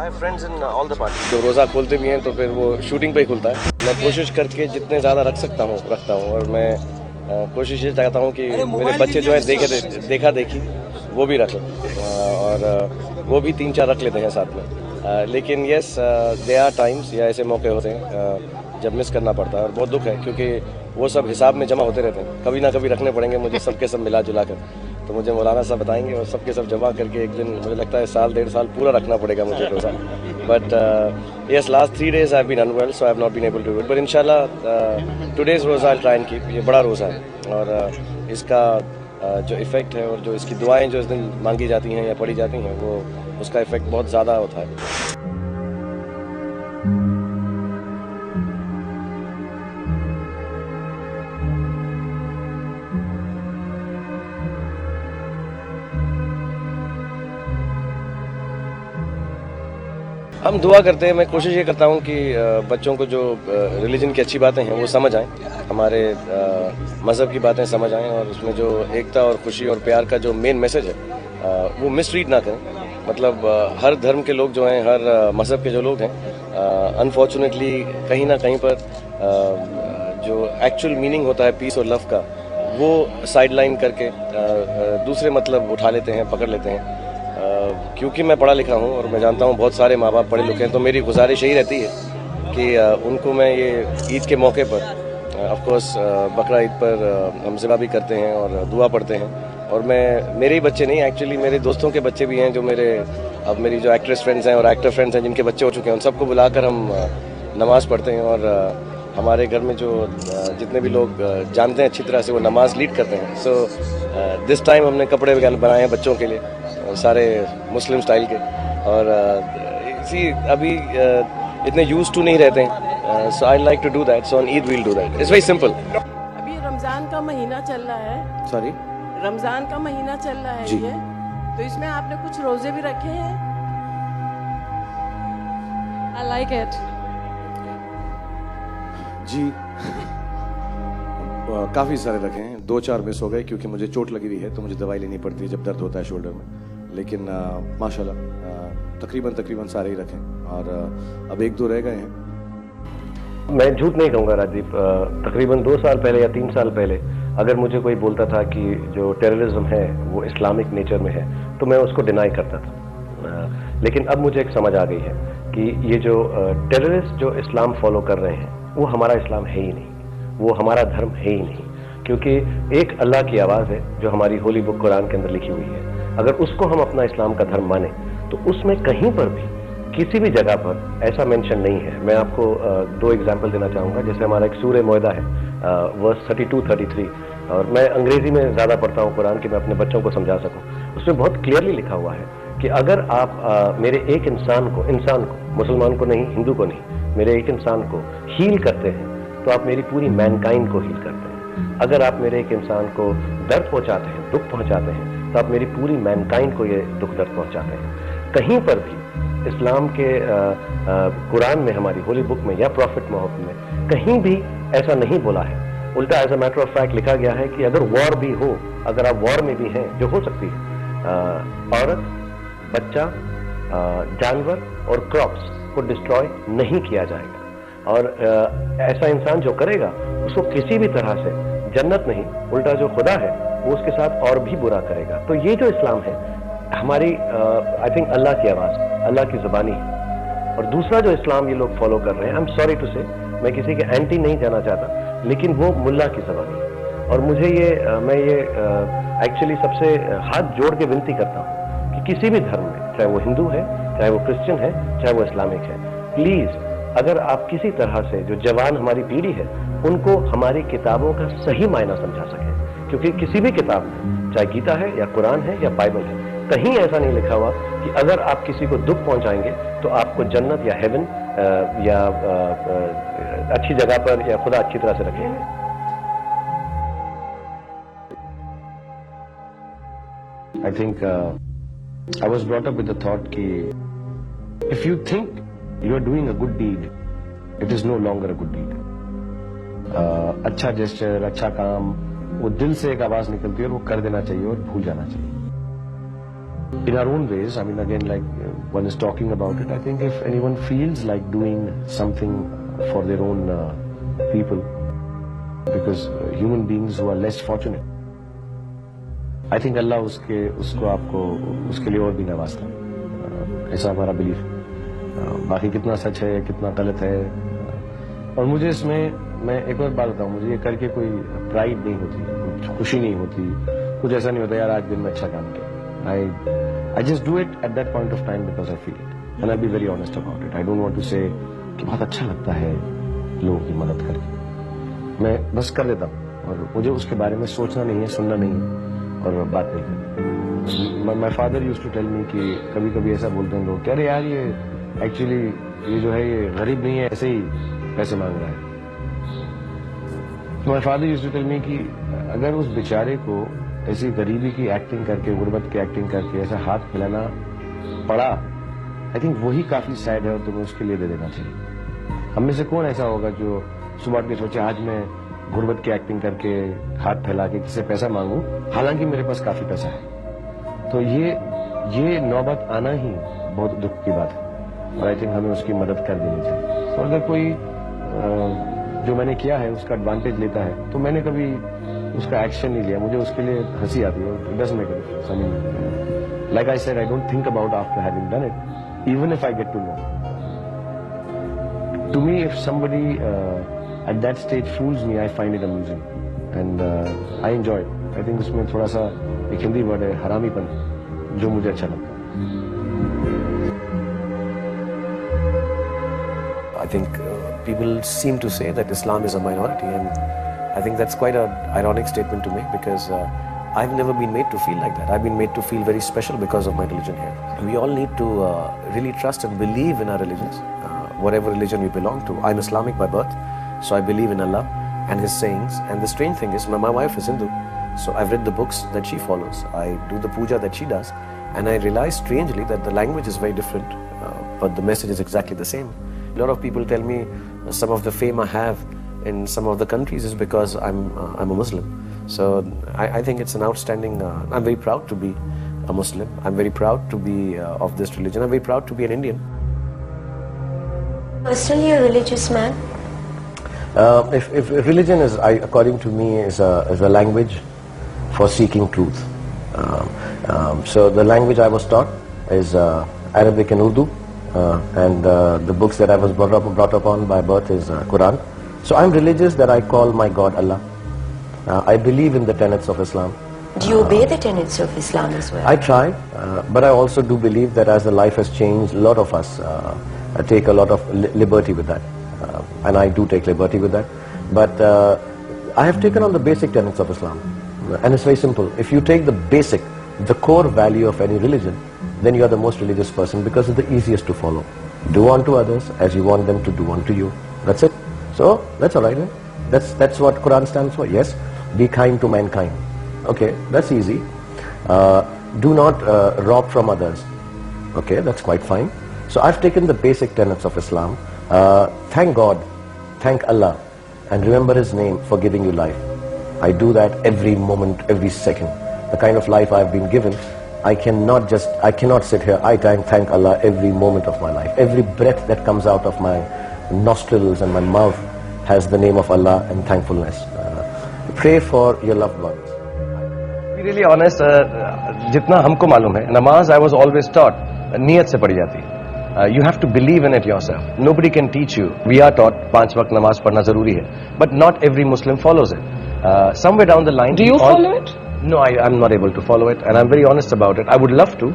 I have friends in all the parties. जो रोज़ा खोलते भी हैं तो फिर वो शूटिंग पे ही खुलता है। मैं कोशिश करके जितने ज़्यादा रख सकता हूँ रखता हूँ, और मैं कोशिश ये चाहता हूँ कि मेरे बच्चे जो है देखा देखी वो भी रख लें, और वो भी 3-4 रख लेते हैं साथ में। लेकिन यस, दे आर टाइम्स या ऐसे मौके होते हैं जब मिस करना पड़ता है, और बहुत दुख है क्योंकि वो सब हिसाब में जमा होते रहते हैं। कभी ना कभी रखने पड़ेंगे मुझे, सबके सब मिला जुला कर। तो मुझे मौलाना साहब बताएंगे, और सबके सब जमा करके एक दिन मुझे लगता है 1.5 साल पूरा रखना पड़ेगा मुझे रोज़ा। But yes, last 3 days I've been unwell, so I've not been able to do it. But inshallah today's रोज़ा I'll try and keep. ये बड़ा रोज़ा है, और इसका जो इफ़ेक्ट है और जो इसकी दुआएं जो इस दिन मांगी जाती हैं या पढ़ी जाती हैं, वो उसका इफ़ेक्ट बहुत ज़्यादा होता है। हम दुआ करते हैं। मैं कोशिश ये करता हूँ कि बच्चों को जो रिलीजन की अच्छी बातें हैं वो समझ आएँ, हमारे मज़हब की बातें समझ आएँ, और उसमें जो एकता और खुशी और प्यार का जो मेन मैसेज है वो मिसरीड ना करें। मतलब हर धर्म के लोग जो हैं, हर मज़हब के जो लोग हैं, अनफॉर्चुनेटली कहीं ना कहीं पर जो एक्चुअल मीनिंग होता है पीस और लव का, वो साइड लाइन करके दूसरे मतलब उठा लेते हैं, पकड़ लेते हैं। क्योंकि मैं पढ़ा लिखा हूँ और मैं जानता हूँ बहुत सारे माँ बाप पढ़े लिखे हैं, तो मेरी गुजारिश यही रहती है कि उनको मैं ये ईद के मौके पर, ऑफ कोर्स बकरा ईद पर हम ज़िबा भी करते हैं और दुआ पढ़ते हैं। और मैं, मेरे ही बच्चे नहीं, एक्चुअली मेरे दोस्तों के बच्चे भी हैं, जो अब मेरी जो एक्ट्रेस फ्रेंड्स हैं और एक्टर फ्रेंड्स हैं जिनके बच्चे हो चुके हैं, उन सबको बुलाकर हम नमाज़ पढ़ते हैं। और हमारे घर में जो जितने भी लोग जानते हैं अच्छी तरह से, वो नमाज़ लीड करते हैं। सो दिस टाइम हमने कपड़े वगैरह बनाए हैं बच्चों के लिए, सारे मुस्लिम स्टाइल के, और इसी अभी इतने यूज टू नहीं रहते हैं। So I like to do that, so on Eid we'll do that. It's very simple. अभी रमज़ान का महीना चल रहा है। सॉरी, रमज़ान का महीना चल रहा है ये, तो इसमें आपने कुछ रोजे भी रखे हैं? I like it. जी काफ़ी सारे रखे हैं, 2-4 मिस हो गए क्योंकि मुझे चोट लगी हुई है, तो मुझे दवाई लेनी पड़ती है जब दर्द होता है शोल्डर में। लेकिन माशाल्लाह तकरीबन सारे ही रखें, और अब 1-2 रह गए हैं। मैं झूठ नहीं कहूँगा राजीव, तकरीबन 2 साल पहले या 3 साल पहले अगर मुझे कोई बोलता था कि जो टेररिज्म है वो इस्लामिक नेचर में है, तो मैं उसको डिनाई करता था। लेकिन अब मुझे एक समझ आ गई है कि ये जो टेररिस्ट जो इस्लाम फॉलो कर रहे हैं, वो हमारा इस्लाम है ही नहीं, वो हमारा धर्म है ही नहीं। क्योंकि एक अल्लाह की आवाज़ है जो हमारी होली बुक कुरान के अंदर लिखी हुई है। अगर उसको हम अपना इस्लाम का धर्म माने, तो उसमें कहीं पर भी किसी भी जगह पर ऐसा मेंशन नहीं है। मैं आपको 2 एग्जाम्पल देना चाहूँगा। जैसे हमारा एक सूरह मोइदा है, वर्स 32-33, और मैं अंग्रेजी में ज़्यादा पढ़ता हूँ कुरान कि मैं अपने बच्चों को समझा सकूँ। उसमें बहुत क्लियरली लिखा हुआ है कि अगर आप मेरे एक इंसान को, मुसलमान को नहीं, हिंदू को नहीं, मेरे एक इंसान को हील करते हैं, तो आप मेरी पूरी मैनकाइंड को हील करते हैं। अगर आप मेरे एक इंसान को दर्द पहुंचाते हैं, दुख पहुंचाते हैं, तो आप मेरी पूरी मैनकाइंड को ये दुख दर्द पहुंचाते हैं। कहीं पर भी इस्लाम के कुरान में, हमारी होली बुक में या प्रॉफिट मोहम्मद में कहीं भी ऐसा नहीं बोला है। उल्टा as a matter of fact लिखा गया है कि अगर वॉर भी हो, अगर आप वॉर में भी हैं, जो हो सकती है, औरत, बच्चा, जानवर और क्रॉप्स को डिस्ट्रॉय नहीं किया जाएगा। और ऐसा इंसान जो करेगा उसको किसी भी तरह से जन्नत नहीं, उल्टा जो खुदा है वो उसके साथ और भी बुरा करेगा। तो ये जो इस्लाम है हमारी, आई थिंक अल्लाह की आवाज़, अल्लाह की ज़ुबानी है। और दूसरा जो इस्लाम ये लोग फॉलो कर रहे हैं, आई एम सॉरी टू से, मैं किसी के एंटी नहीं जाना चाहता, लेकिन वो मुल्ला की ज़बानी है। और मुझे मैं ये एक्चुअली सबसे हाथ जोड़ के विनती करता हूँ कि किसी भी धर्म में, चाहे वो हिंदू है, चाहे वो क्रिश्चियन है, चाहे वो इस्लामिक है, प्लीज़ अगर आप किसी तरह से जो जवान हमारी पीढ़ी है उनको हमारी किताबों का सही मायना समझा सकें। क्योंकि किसी भी किताब में, चाहे गीता है या कुरान है या बाइबल है, कहीं ऐसा नहीं लिखा हुआ कि अगर आप किसी को दुख पहुंचाएंगे तो आपको जन्नत या हेवन या अच्छी जगह पर या खुदा अच्छी तरह से रखेंगे। I think I was brought up with the thought कि if you think you are doing a good deed, it is no longer a good deed. अच्छा जेस्चर, अच्छा काम, वो दिल से एक आवाज निकलती है और वो कर देना चाहिए और भूल जाना चाहिए। in our own ways. I mean, again, like one is talking about it. I think if anyone feels like doing something for their own people, because human beings who are less fortunate, I think Allah उसको आपको उसके लिए और भी नवाजता है, ऐसा हमारा belief है। बाकी कितना सच है कितना गलत है, और मुझे इसमें मैं एक और बात बताऊं, मुझे ये करके कोई प्राइड नहीं होती, खुशी नहीं होती, कुछ ऐसा नहीं होता यार आज दिन में अच्छा काम किया। I just do it at that point of time because I feel it, and I'll be very honest about it. I don't want to say कि बहुत अच्छा लगता है लोगों की मदद करके, मैं बस कर देता हूँ और मुझे उसके बारे में सोचना नहीं है, सुनना नहीं है और बात नहीं करनी। My father used to tell me कि कभी कभी ऐसा बोलते हैं लोग, अरे यार ये एक्चुअली ये जो है ये गरीब नहीं है, ऐसे ही पैसे मांग रहा है। तो my father used to tell me कि अगर उस बेचारे को ऐसी गरीबी की एक्टिंग करके, गुर्बत की एक्टिंग करके ऐसा हाथ फैलाना पड़ा, आई थिंक वही काफी सैड है और तुम्हें उसके लिए दे देना चाहिए। हम में से कौन ऐसा होगा जो सुबह के सोचे आज मैं गुर्बत की एक्टिंग करके हाथ फैला के किसी से पैसा मांगू, हालांकि मेरे पास काफी पैसा है। तो ये नौबत आना ही बहुत दुख की बात है और आई थिंक हमें उसकी मदद कर देनी चाहिए। तो अगर कोई जो मैंने किया है उसका एडवांटेज लेता है तो मैंने कभी उसका एक्शन नहीं लिया, मुझे उसके लिए हंसी आती है। It doesn't make a difference. I mean, like I said, I don't think about after having done it, even if I get to know. To me, if somebody at that stage fools me, I find it amusing and I enjoy it. I think उसमें थोड़ा सा एक Hindi word है हरामीपन, जो मुझे अच्छा लगता है। I think people seem to say that Islam is a minority, and I think that's quite an ironic statement to make because I've never been made to feel like that. I've been made to feel very special because of my religion here. We all need to really trust and believe in our religions, whatever religion we belong to. I'm Islamic by birth, so I believe in Allah and His sayings. And the strange thing is, my wife is Hindu, so I've read the books that she follows. I do the puja that she does, and I realize strangely that the language is very different, but the message is exactly the same. A lot of people tell me some of the fame I have in some of the countries is because I'm a Muslim. So I think it's an outstanding, I'm very proud to be a Muslim. I'm very proud to be of this religion. I'm very proud to be an Indian. Personally, a religious man? If religion is, according to me, is a language for seeking truth. So the language I was taught is Arabic and Urdu, and the books that I was brought up on by birth is Quran. So I'm religious that I call my God Allah. I believe in the tenets of Islam. Do you obey the tenets of Islam as well? I try, but I also do believe that as the life has changed, a lot of us take a lot of liberty with that. And I do take liberty with that. But I have taken on the basic tenets of Islam. And it's very simple. If you take the basic, the core value of any religion, then you are the most religious person because it's the easiest to follow. Do unto others as you want them to do unto you. That's it. So, that's alright. That's what Quran stands for. Yes, be kind to mankind. Okay, that's easy. Do not rob from others. Okay, that's quite fine. So I've taken the basic tenets of Islam. Thank God, thank Allah, and remember His name for giving you life. I do that every moment, every second. The kind of life I've been given, I cannot sit here. I thank Allah every moment of my life. Every breath that comes out of my nostrils and my mouth has the name of Allah and thankfulness. Pray for your loved ones. To be really honest, जितना हमको मालूम है, नमाज I was always taught नियत से पढ़ी जाती है. You have to believe in it yourself. Nobody can teach you. We are taught 5 वक्त नमाज पढ़ना जरूरी है, but not every Muslim follows it. Somewhere down the line, Do you follow it? No, I'm not able to follow it, and I'm very honest about it. I would love to,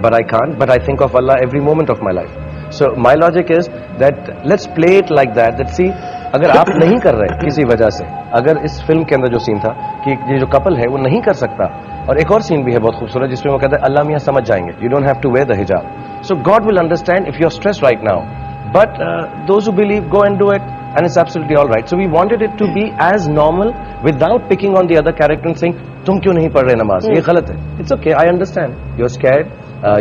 but I can't. But I think of Allah every moment of my life. So my logic is that let's play it like that. That see, अगर आप नहीं कर रहे किसी वजह से, अगर इस फिल्म के अंदर जो सीन था कि ये जो कपल है वो नहीं कर सकता, और एक और सीन भी है बहुत खूबसूरत जिसमें वो कहता है अल्लाह मियाँ समझ जाएंगे, you don't have to wear the hijab. So God will understand if you're stressed right now. But those who believe, go and do it, and it's absolutely all right. So we wanted it to be as normal without picking on the other character and saying, तुम क्यों नहीं पढ़ रहे नमाज? ये गलत है. It's okay, I understand. You're scared,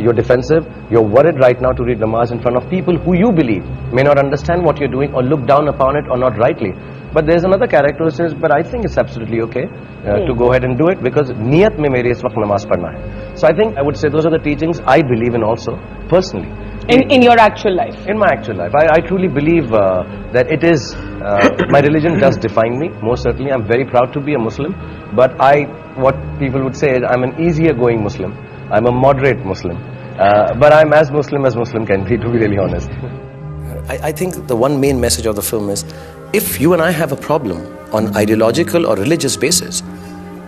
you're defensive, you're worried right now to read namaz in front of people who you believe may not understand what you're doing or look down upon it or not rightly. But there's another character who says, but I think it's absolutely okay to go ahead and do it because niyat mein mere is waqt namaz padhna hai. So I think I would say those are the teachings I believe in also, personally. In your actual life? In my actual life. I truly believe that it is, my religion does define me, most certainly. I'm very proud to be a Muslim, but what people would say is I'm an easier going Muslim. I'm a moderate Muslim. But I'm as Muslim can be, to be really honest. I think the one main message of the film is, if you and I have a problem on ideological or religious basis,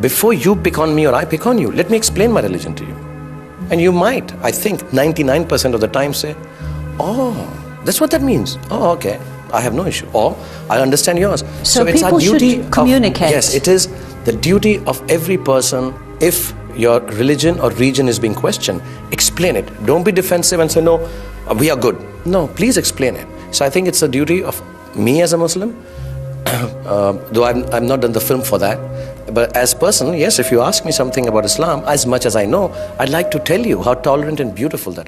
before you pick on me or I pick on you, let me explain my religion to you. And you might, I think, 99% of the time say, oh, that's what that means. Oh, okay, I have no issue. Or, I understand yours. So it's our people duty should communicate. Yes, it is the duty of every person. If your religion or region is being questioned, explain it. Don't be defensive and say, no, we are good. No, please explain it. So I think it's the duty of me as a Muslim, though I've not done the film for that. But as a person, yes, if you ask me something about Islam, as much as I know, I'd like to tell you how tolerant and beautiful that